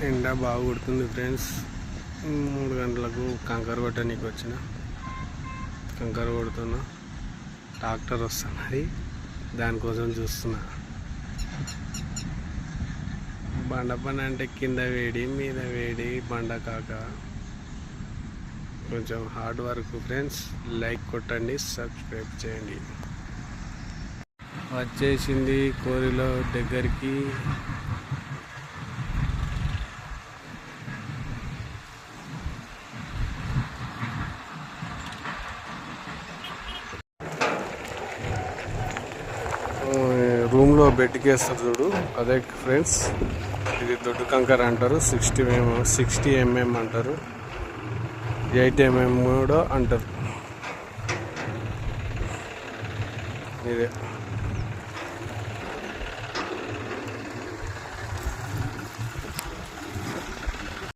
ఎండ బాగా కొడుతుంది ఫ్రెండ్స్. 3 గంటలకు కంకర కొట్టడానికి వచ్చిన. కంకర కొడుతున్నా, ట్రాక్టర్ వస్తున్నది, దానికోసం చూస్తున్నా. బండ పని అంటే కింద వేడి మీద వేడి బండ కాక కొంచెం హార్డ్ వర్క్ ఫ్రెండ్స్. లైక్ కొట్టండి, సబ్స్క్రైబ్ చేయండి. వచ్చేసింది కోరిలో దగ్గరికి. రూమ్లో బెడ్కి వేస్తారు చూడు, అదే ఫ్రెండ్స్. ఇది దొడ్డు కంకర అంటారు. 60 mm అంటారు, 8 mm కూడా అంటారు. ఇదే